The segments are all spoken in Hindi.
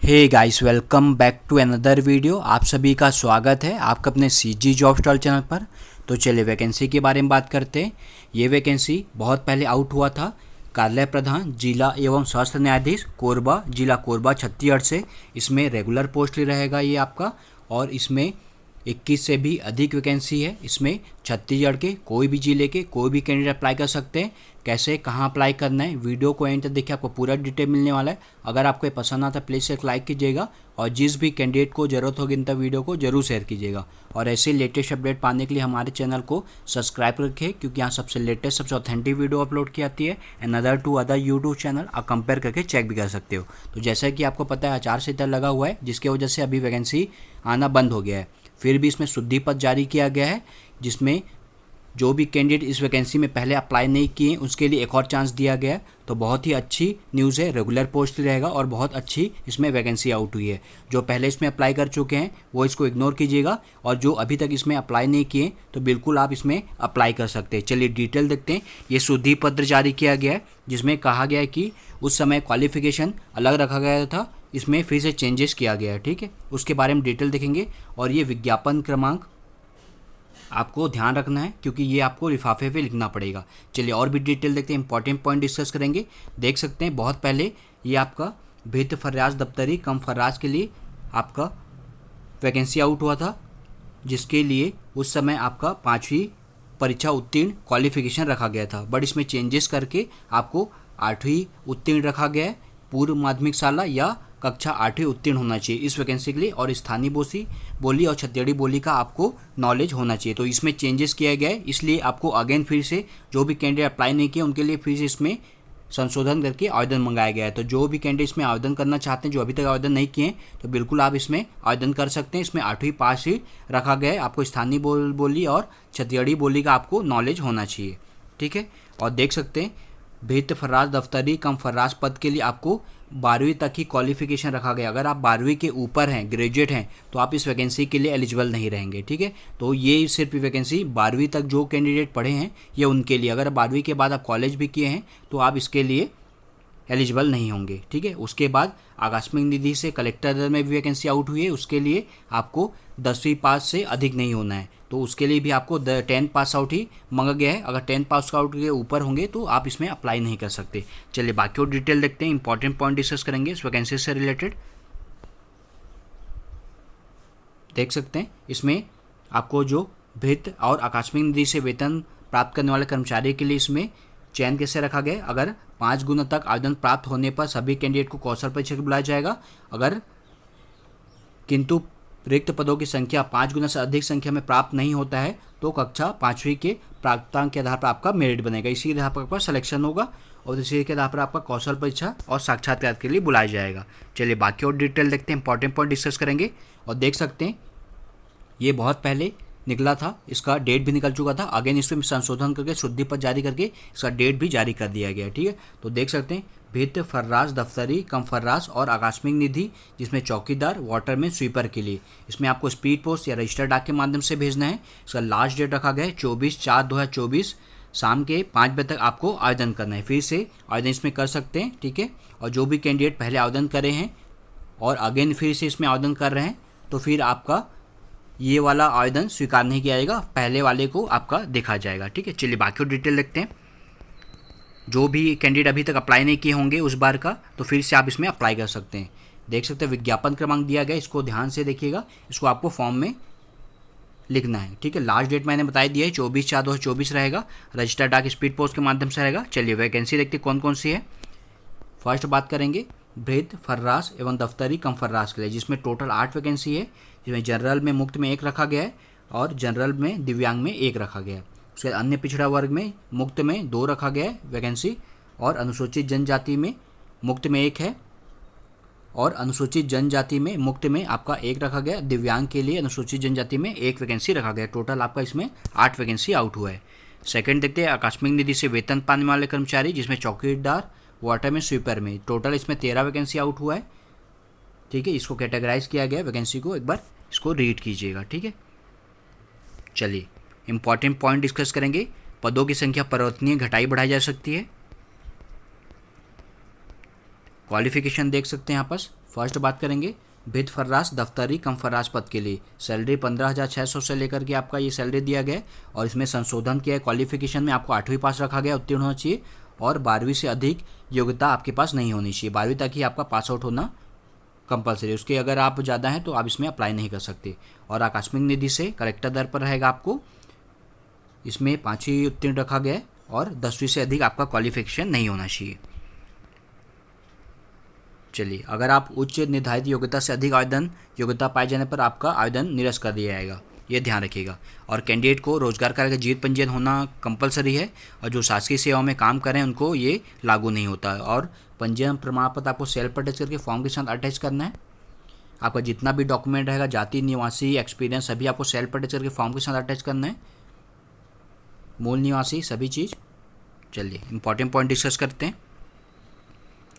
Hey guys, welcome back to another video. आप सभी का स्वागत है आपका अपने सीजी जॉब स्टॉल चैनल पर। तो चलिए वैकेंसी के बारे में बात करते हैं। ये वैकेंसी बहुत पहले आउट हुआ था। कार्यालय प्रधान जिला एवं स्वास्थ्य न्यायाधीश कोरबा, जिला कोरबा छत्तीसगढ़ से इसमें रेगुलर पोस्ट रहेगा ये आपका। और इसमें 21 से भी अधिक वैकेंसी है। इसमें छत्तीसगढ़ के कोई भी जिले के कोई भी कैंडिडेट अप्लाई कर सकते हैं। कैसे, कहाँ अप्लाई करना है, वीडियो को एंड तक देखिए, आपको पूरा डिटेल मिलने वाला है। अगर आपको ये पसंद आता है प्लीज़ एक लाइक कीजिएगा और जिस भी कैंडिडेट को ज़रूरत होगी इन तक वीडियो को जरूर शेयर कीजिएगा। और ऐसे लेटेस्ट अपडेट पाने के लिए हमारे चैनल को सब्सक्राइब रखें, क्योंकि यहाँ सबसे लेटेस्ट सबसे ऑथेंटिक वीडियो अपलोड की जाती है। And other to other YouTube channel आप कंपेयर करके चेक भी कर सकते हो। तो जैसा कि आपको पता है आचार संहिता लगा हुआ है, जिसकी वजह से अभी वैकेंसी आना बंद हो गया है। फिर भी इसमें शुद्धि पत्र जारी किया गया है, जिसमें जो भी कैंडिडेट इस वैकेंसी में पहले अप्लाई नहीं किए उसके लिए एक और चांस दिया गया है। तो बहुत ही अच्छी न्यूज़ है, रेगुलर पोस्ट रहेगा और बहुत अच्छी इसमें वैकेंसी आउट हुई है। जो पहले इसमें अप्लाई कर चुके हैं वो इसको इग्नोर कीजिएगा, और जो अभी तक इसमें अप्लाई नहीं किए तो बिल्कुल आप इसमें अप्लाई कर सकते हैं। चलिए डिटेल देखते हैं। ये शुद्धि पत्र जारी किया गया है, जिसमें कहा गया है कि उस समय क्वालिफिकेशन अलग रखा गया था, इसमें फिर से चेंजेस किया गया है। ठीक है, उसके बारे में डिटेल देखेंगे। और ये विज्ञापन क्रमांक आपको ध्यान रखना है, क्योंकि ये आपको लिफाफे पे लिखना पड़ेगा। चलिए और भी डिटेल देखते हैं, इंपॉर्टेंट पॉइंट डिस्कस करेंगे। देख सकते हैं बहुत पहले ये आपका भित्त फर्राज दफ्तरी कम फर्राज के लिए आपका वैकेंसी आउट हुआ था, जिसके लिए उस समय आपका 5वीं परीक्षा उत्तीर्ण क्वालिफिकेशन रखा गया था। बट इसमें चेंजेस करके आपको 8वीं उत्तीर्ण रखा गया है, पूर्व माध्यमिक शाला या कक्षा 8वीं उत्तीर्ण होना चाहिए इस वैकेंसी के लिए। और स्थानीय बोली और छत्तीसगढ़ी बोली का आपको नॉलेज होना चाहिए। तो इसमें चेंजेस किया गया है, इसलिए आपको अगेन फिर से जो भी कैंडिडेट अप्लाई नहीं किए उनके लिए फिर से इसमें संशोधन करके आवेदन मंगाया गया है। तो जो भी कैंडिडेट इसमें आवेदन करना चाहते हैं, जो अभी तक आवेदन नहीं किए हैं, तो बिल्कुल आप इसमें आवेदन कर सकते हैं। इसमें 8वीं पास ही रखा गया है। आपको स्थानीय बोली और छत्तीसगढ़ी बोली का आपको नॉलेज होना चाहिए। ठीक है, और देख सकते हैं भित्त फर्राज दफ्तरी कम फर्राज पद के लिए आपको 12वीं तक ही क्वालिफिकेशन रखा गया। अगर आप 12वीं के ऊपर हैं, ग्रेजुएट हैं, तो आप इस वैकेंसी के लिए एलिजिबल नहीं रहेंगे। ठीक है, तो ये सिर्फ वैकेंसी 12वीं तक जो कैंडिडेट पढ़े हैं ये उनके लिए। अगर 12वीं के बाद आप कॉलेज भी किए हैं तो आप इसके लिए एलिजिबल नहीं होंगे। ठीक है, उसके बाद आकस्मिक निधि से कलेक्टर दर में भी वैकेंसी आउट हुई है, उसके लिए आपको 10वीं पास से अधिक नहीं होना है। तो उसके लिए भी आपको 10 पास आउट ही मांगा गया है। अगर 10 पास आउट के ऊपर होंगे तो आप इसमें अप्लाई नहीं कर सकते। चलिए बाकी और डिटेल देखते हैं, इंपॉर्टेंट पॉइंट डिस्कस करेंगे इस वैकेंसी से रिलेटेड। देख सकते हैं इसमें आपको जो भित्त और आकस्मिक निधि से वेतन प्राप्त करने वाले कर्मचारी के लिए इसमें चयन कैसे रखा गया है। अगर 5 गुना तक आवेदन प्राप्त होने पर सभी कैंडिडेट को कौशल परीक्षा बुलाया जाएगा। अगर किंतु रिक्त पदों की संख्या 5 गुना से अधिक संख्या में प्राप्त नहीं होता है तो कक्षा 5वीं के प्राप्तांक के आधार पर आपका मेरिट बनेगा। इसी के आधार पर आपका सिलेक्शन होगा और इसी के आधार पर आपका कौशल परीक्षा और साक्षात्कार के लिए बुलाया जाएगा। चलिए बाकी और डिटेल देखते हैं, इंपॉर्टेंट पॉइंट डिस्कस करेंगे। और देख सकते हैं ये बहुत पहले निकला था, इसका डेट भी निकल चुका था। अगेन इसमें संशोधन करके शुद्धि पत्र जारी करके इसका डेट भी जारी कर दिया गया है। ठीक है, तो देख सकते हैं भित्त फर्राज दफ्तरी कम फर्राज और आकस्मिक निधि, जिसमें चौकीदार वाटरमैन स्वीपर के लिए इसमें आपको स्पीड पोस्ट या रजिस्टर डाक के माध्यम से भेजना है। इसका लास्ट डेट रखा गया है 24/4/2024 शाम के 5 बजे तक आपको आवेदन करना है। फिर से आवेदन इसमें कर सकते हैं। ठीक है, और जो भी कैंडिडेट पहले आवेदन करे हैं और अगेन फिर से इसमें आवेदन कर रहे हैं तो फिर आपका ये वाला आवेदन स्वीकार नहीं किया जाएगा, पहले वाले को आपका देखा जाएगा। ठीक है, चलिए बाकी और डिटेल देखते हैं। जो भी कैंडिडेट अभी तक अप्लाई नहीं किए होंगे उस बार का, तो फिर से आप इसमें अप्लाई कर सकते हैं। देख सकते हैं विज्ञापन क्रमांक दिया गया, इसको ध्यान से देखिएगा, इसको आपको फॉर्म में लिखना है। ठीक है, लास्ट डेट मैंने बता दिया है 24/4/2024 रहेगा। रजिस्टर डाक स्पीड पोस्ट के माध्यम से रहेगा। चलिए वैकेंसी देखते कौन कौन सी है। फर्स्ट बात करेंगे भित्त फर्राज एवं दफ्तरी कम फर्राज के लिए, जिसमें टोटल 8 वैकेंसी है, जिसमें जनरल में मुक्त में 1 रखा गया है और जनरल में दिव्यांग में 1 रखा गया है। उसके अन्य पिछड़ा वर्ग में मुक्त में 2 रखा गया है वैकेंसी, और अनुसूचित जनजाति में मुक्त में 1 है, और अनुसूचित जनजाति में मुक्त में आपका 1 रखा गया। दिव्यांग के लिए अनुसूचित जनजाति में 1 वैकेंसी रखा गया। टोटल आपका इसमें 8 वैकेंसी आउट हुआ है। सेकंड देखते हैं आकस्मिक निधि से वेतन पाने वाले कर्मचारी, जिसमें चौकीदार वाटरमैन स्वीपर में टोटल इसमें 13 वैकेंसी आउट हुआ है। ठीक है, इसको कैटेगराइज किया गया वैकेंसी को, एक बार इसको रीड कीजिएगा। ठीक है, चलिए इंपॉर्टेंट पॉइंट डिस्कस करेंगे। पदों की संख्या परिवर्तनीय घटाई बढ़ाई जा सकती है। क्वालिफिकेशन देख सकते हैं यहाँ पर। फर्स्ट बात करेंगे भित फर्राश दफ्तरी कम फर्राश पद के लिए सैलरी 15,600 से लेकर के आपका ये सैलरी दिया गया है। और इसमें संशोधन किया है, क्वालिफिकेशन में आपको 8वीं पास रखा गया, उत्तीर्ण होना चाहिए और 12वीं से अधिक योग्यता आपके पास नहीं होनी चाहिए। 12वीं तक ही आपका पास आउट होना कंपलसरी, उसके अगर आप ज़्यादा हैं तो आप इसमें अप्लाई नहीं कर सकते। और आकस्मिक निधि से कलेक्टर दर पर रहेगा आपको, इसमें 5वीं उत्तीर्ण रखा गया है और 10वीं से अधिक आपका क्वालिफिकेशन नहीं होना चाहिए। चलिए, अगर आप उच्च निर्धारित योग्यता से अधिक आवेदन योग्यता पाए जाने पर आपका आवेदन निरस्त कर दिया जाएगा, ये ध्यान रखिएगा। और कैंडिडेट को रोजगार कार्य का जीवित पंजीयन होना कंपलसरी है और जो शासकीय सेवाओं में काम करें उनको ये लागू नहीं होता है। और पंजीयन प्रमाण पत्र आपको सेल्फ अटैच करके फॉर्म के साथ अटैच करना है। आपका जितना भी डॉक्यूमेंट रहेगा, जाति, निवासी, एक्सपीरियंस, सभी आपको सेल्फ अटैच करके फॉर्म के साथ अटैच करना है, मूल निवासी सभी चीज़। चलिए, इंपॉर्टेंट पॉइंट डिस्कस करते हैं।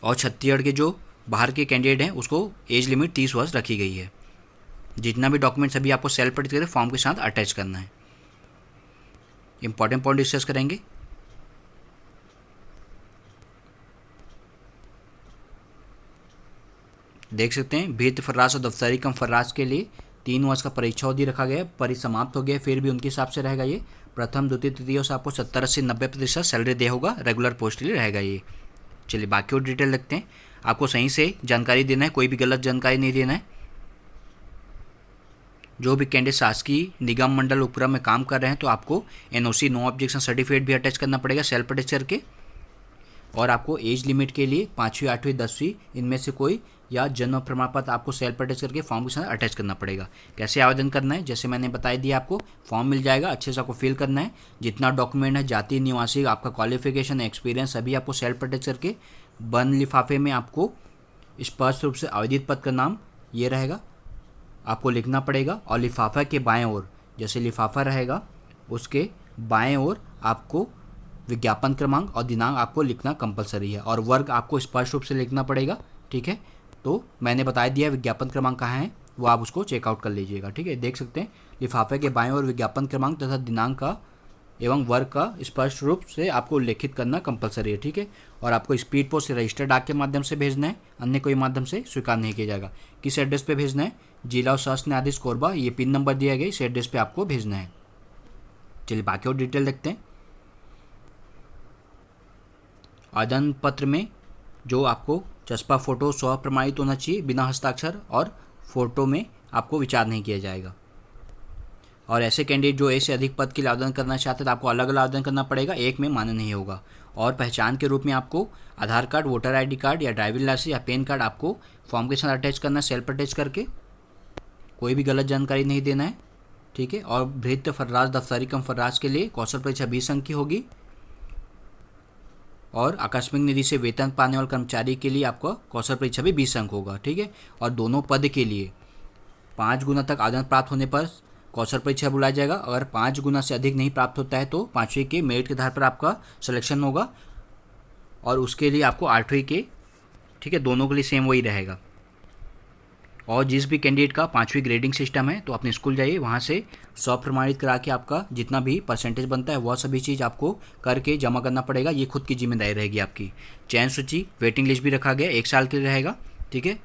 और छत्तीसगढ़ के जो बाहर के कैंडिडेट हैं उसको एज लिमिट 30 वर्ष रखी गई है। जितना भी डॉक्यूमेंट सभी आपको सेल्फ अटैच करके फॉर्म के साथ अटैच करना है। इंपॉर्टेंट पॉइंट डिस्कस करेंगे। देख सकते हैं भित फर्राश और दफ्तरी कम फर्राश के लिए 3 वर्ष का परीक्षा अवधि रखा गया है। परिसमाप्त हो गया, फिर भी उनके हिसाब से रहेगा ये। प्रथम, द्वितीय, तृतीय से आपको 70, 80, 90% सैलरी दे होगा, रेगुलर पोस्ट के लिए रहेगा ये। चलिए, बाकी और डिटेल देखते हैं। आपको सही से जानकारी देना है, कोई भी गलत जानकारी नहीं देना है। जो भी कैंडिडेट शासकीय निगम मंडल उपक्रम में काम कर रहे हैं तो आपको NOC नो ऑब्जेक्शन सर्टिफिकेट भी अटैच करना पड़ेगा सेल्फ अटैच करके। और आपको एज लिमिट के लिए 5वीं, 8वीं, 10वीं इनमें से कोई या जन्म प्रमाण पत्र आपको सेल्फ अटैच करके फॉर्म के साथ अटैच करना पड़ेगा। कैसे आवेदन करना है, जैसे मैंने बताई दिया, आपको फॉर्म मिल जाएगा, अच्छे से आपको फिल करना है। जितना डॉक्यूमेंट है, जाति, निवासी, आपका क्वालिफिकेशन, एक्सपीरियंस सभी आपको सेल्फ अटैच करके बंद लिफाफे में आपको स्पष्ट रूप से आवेदित पद का नाम ये रहेगा, आपको लिखना पड़ेगा। और लिफाफा के बाएं ओर, जैसे लिफाफा रहेगा उसके बाएं ओर आपको विज्ञापन क्रमांक और दिनांक आपको लिखना कंपलसरी है। और वर्ग आपको स्पष्ट रूप से लिखना पड़ेगा, ठीक है। तो मैंने बता दिया विज्ञापन क्रमांक कहाँ है, वो आप उसको चेकआउट कर लीजिएगा, ठीक है। देख सकते हैं लिफाफे के बाएं ओर विज्ञापन क्रमांक तथा दिनांक का एवं वर्ग का स्पष्ट रूप से आपको उल्लेखित करना कंपलसरी है, ठीक है। और आपको स्पीड पोस्ट से रजिस्टर्ड डाक के माध्यम से भेजना है, अन्य कोई माध्यम से स्वीकार नहीं किया जाएगा। किस एड्रेस पे भेजना है, जिला और शासन न्यायाधीश कोरबा, ये पिन नंबर दिया गया, इस एड्रेस पे आपको भेजना है। चलिए, बाकी और डिटेल देखते हैं। आवेदन पत्र में जो आपको चस्पा फोटो स्व प्रमाणित होना चाहिए, बिना हस्ताक्षर, और फोटो में आपको विचार नहीं किया जाएगा। और ऐसे कैंडिडेट जो एक से अधिक पद के लिए आवेदन करना चाहते हैं तो आपको अलग अलग आवेदन करना पड़ेगा, एक में मान्य नहीं होगा। और पहचान के रूप में आपको आधार कार्ड, वोटर ID कार्ड या ड्राइविंग लाइसेंस या पैन कार्ड आपको फॉर्म के साथ अटैच करना है, सेल्फ अटैच करके। कोई भी गलत जानकारी नहीं देना है, ठीक है। और भृत्य फर्राश दफ्तरी कम फर्राश के लिए कौशल परीक्षा 20 अंक की होगी। और आकस्मिक निधि से वेतन पाने वाले कर्मचारी के लिए आपका कौशल परीक्षा भी 20 अंक होगा, ठीक है। और दोनों पद के लिए 5 गुना तक आवेदन प्राप्त होने पर कौशल परीक्षा बुलाया जाएगा। अगर 5 गुना से अधिक नहीं प्राप्त होता है तो 5वीं के मेरिट के आधार पर आपका सिलेक्शन होगा और उसके लिए आपको 8वीं के, ठीक है, दोनों के लिए सेम वही रहेगा। और जिस भी कैंडिडेट का 5वीं ग्रेडिंग सिस्टम है तो अपने स्कूल जाइए, वहाँ से स्व प्रमाणित करा के आपका जितना भी परसेंटेज बनता है वह सभी चीज़ आपको करके जमा करना पड़ेगा, ये खुद की जिम्मेदारी रहेगी आपकी। चयन सूची, वेटिंग लिस्ट भी रखा गया, 1 साल के लिए रहेगा, ठीक है।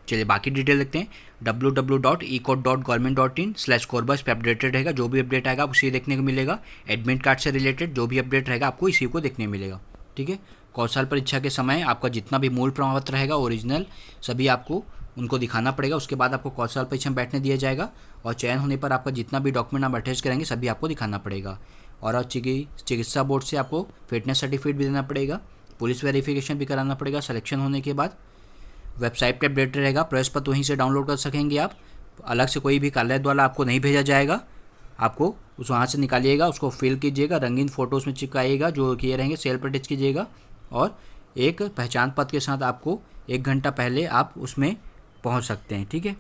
चलिए, बाकी डिटेल देखते हैं। www.ecode.government.in/korba इस पर अपडेटेड रहेगा, जो भी अपडेट आएगा उसी देखने को मिलेगा। एडमिट कार्ड से रिलेटेड जो भी अपडेट रहेगा आपको इसी को देखने मिलेगा, ठीक है। कौशल परीक्षा के समय आपका जितना भी मूल प्रमाण पत्र रहेगा, ओरिजिनल सभी आपको उनको दिखाना पड़ेगा। उसके बाद आपको कौशल परीक्षा में बैठने दिया जाएगा और चयन होने पर आपका जितना भी डॉक्यूमेंट आप अटैच करेंगे सभी आपको दिखाना पड़ेगा। और चिकित्सा बोर्ड से आपको फिटनेस सर्टिफिकेट भी देना पड़ेगा, पुलिस वेरिफिकेशन भी कराना पड़ेगा सिलेक्शन होने के बाद। वेबसाइट पर अपडेट रहेगा, प्रवेश पत्र वहीं से डाउनलोड कर सकेंगे आप, अलग से कोई भी कार्यालय द्वारा आपको नहीं भेजा जाएगा। आपको उस वहाँ से निकालिएगा, उसको फिल कीजिएगा, रंगीन फ़ोटो उसमें चिपकाइएगा जो किए रहेंगे, सेल्फ अटैच कीजिएगा। और एक पहचान पत्र के साथ आपको 1 घंटा पहले आप उसमें पहुँच सकते हैं, ठीक है।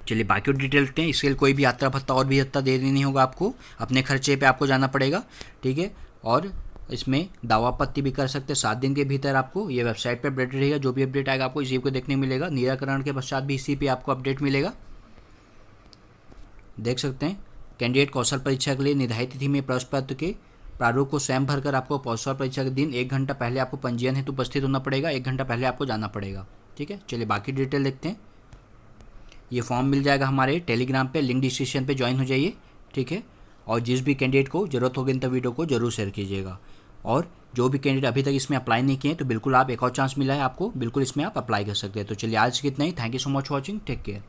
चलिए, बाकी डिटेल देखते हैं। इसके लिए कोई भी यात्रा भत्ता और भी भत्ता दे नहीं होगा आपको, अपने खर्चे पे आपको जाना पड़ेगा, ठीक है। और इसमें दावा आपत्ति भी कर सकते हैं 7 दिन के भीतर। आपको ये वेबसाइट पे अपडेट रहेगा, जो भी अपडेट आएगा आपको इसी को देखने मिलेगा। निराकरण के पश्चात भी इसी पे आपको अपडेट मिलेगा। देख सकते हैं कैंडिडेट कौशल परीक्षा के लिए निर्धारित तिथि में प्रवेश पत्र के प्रारूप को स्वयं भरकर आपको पौषवार परीक्षा के दिन 1 घंटा पहले आपको पंजीयन हेतु उपस्थित होना पड़ेगा, 1 घंटा पहले आपको जाना पड़ेगा। ठीक है, चलिए बाकी डिटेल देखते हैं। ये फॉर्म मिल जाएगा हमारे टेलीग्राम पे, लिंक डिस्क्रिप्शन पे ज्वाइन हो जाइए। ठीक है, और जिस भी कैंडिडेट को ज़रूरत होगी इन तक वीडियो को जरूर शेयर कीजिएगा। और जो भी कैंडिडेट अभी तक इसमें अप्लाई नहीं किए तो बिल्कुल आप, एक और चांस मिला है आपको, बिल्कुल इसमें आप अप्लाई कर सकते हैं। तो चलिए आज कितना ही, thank you so much watching, take care.